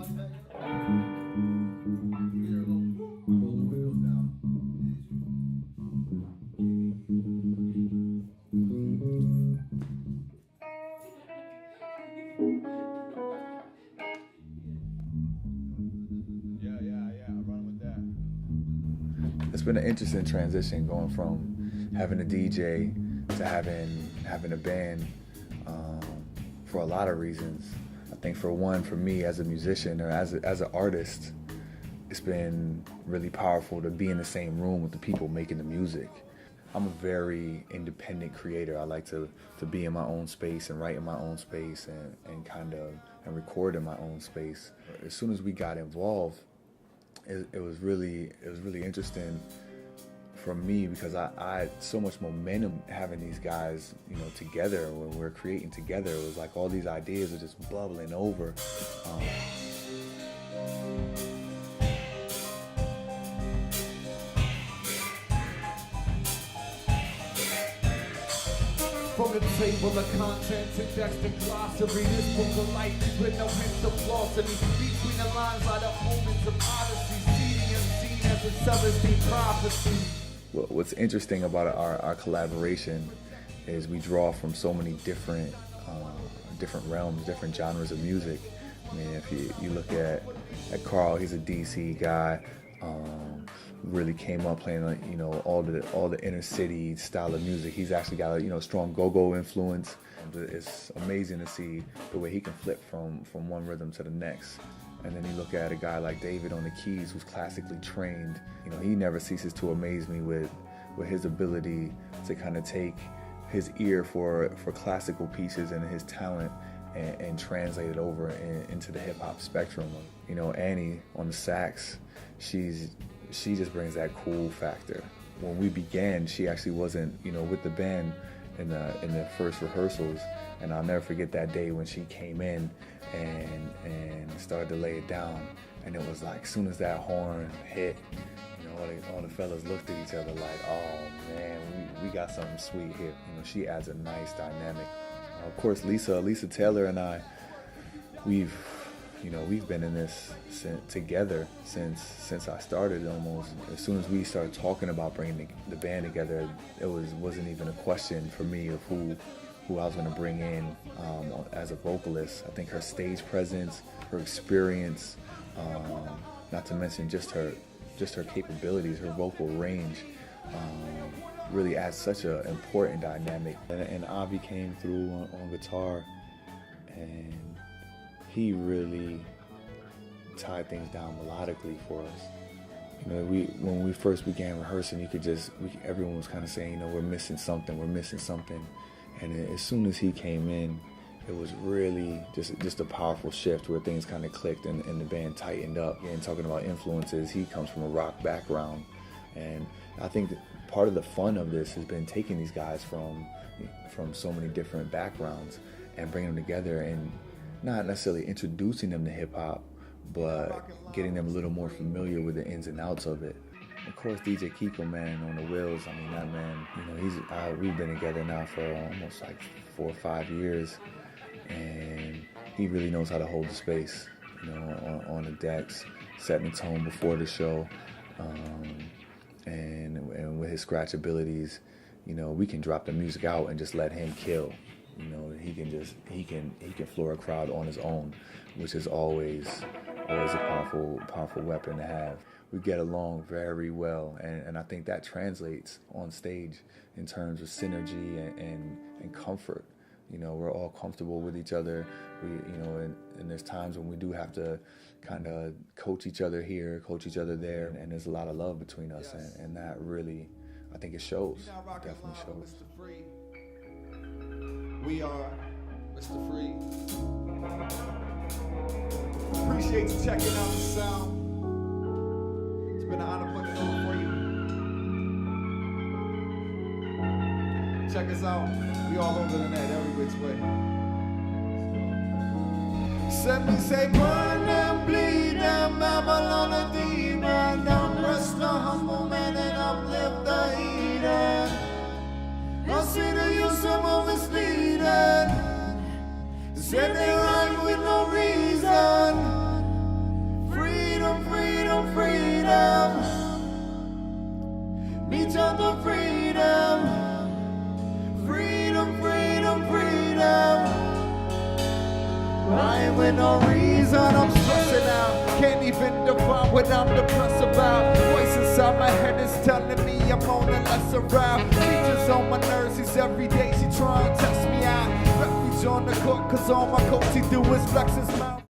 It's been an interesting transition going from having a DJ to having a band for a lot of reasons. I think for one, for me as a musician or as an artist, it's been really powerful to be in the same room with the people making the music. I'm a very independent creator. I like to be in my own space and write in my own space and record in my own space. As soon as we got involved, it was really interesting for me because I had so much momentum having these guys, together. When we're creating together, it was like all these ideas are just bubbling over. From the table of contents, index and glossary, this book of life is with no hints of philosophy. Between the lines lie the moments of odyssey, seeding and seen as a Celestine prophecy. What's interesting about our collaboration is we draw from so many different realms, different genres of music. I mean, if you look at Carl, he's a DC guy. Really came up playing all the inner city style of music. He's actually got a strong go-go influence. It's amazing to see the way he can flip from one rhythm to the next. And then you look at a guy like David on the keys, who's classically trained. He never ceases to amaze me with his ability to kind of take his ear for classical pieces and his talent and translate it over into the hip hop spectrum. Annie on the sax, she just brings that cool factor. When we began, she actually wasn't, with the band in the first rehearsals, and I'll never forget that day when she came in and started to lay it down, and it was like, as soon as that horn hit, all the fellas looked at each other like, oh man, we got something sweet here. She adds a nice dynamic. Of course, Lisa Taylor and I, we've been in this together since I started almost. As soon as we started talking about bringing the band together, it wasn't even a question for me of who I was going to bring in as a vocalist. I think her stage presence, her experience, not to mention just her capabilities, her vocal range, really adds such an important dynamic. And Avi came through on guitar, and he really tied things down melodically for us. When we first began rehearsing, everyone was kind of saying, we're missing something. And as soon as he came in, it was really just a powerful shift where things kind of clicked and the band tightened up. And talking about influences, he comes from a rock background, and I think that part of the fun of this has been taking these guys from so many different backgrounds and bringing them together and not necessarily introducing them to hip-hop, but getting them a little more familiar with the ins and outs of it. Of course, DJ Kiko, man, on the wheels, I mean, that man, we've been together now for almost like 4 or 5 years, and he really knows how to hold the space, on the decks, setting the tone before the show, and with his scratch abilities, we can drop the music out and just let him kill. He can floor a crowd on his own, which is always a powerful weapon to have. We get along very well, and I think that translates on stage in terms of synergy and comfort. We're all comfortable with each other. And there's times when we do have to kind of coach each other here, coach each other there, and there's a lot of love between us, and that really, I think it shows. It definitely shows. We are Mr. Free. Appreciate you checking out the sound. It's been an honor putting it over for you. Check us out. We all over the net, every which way. Simply say, burn them, bleed them, Babylon a demon. Down rest the humble man and uplift the heathen. I see the use of misleading. Said they rhyme with no reason. each other freedom. Freedom, freedom, freedom. I ain't with no reason, I'm stressing out. Can't even define what I'm depressed about. Voice inside my head is telling me I'm on the lesser route. Teachers on my nerves, he's every day she try and test me out. Refuge on the court, cause all my coach he do is flex his mouth.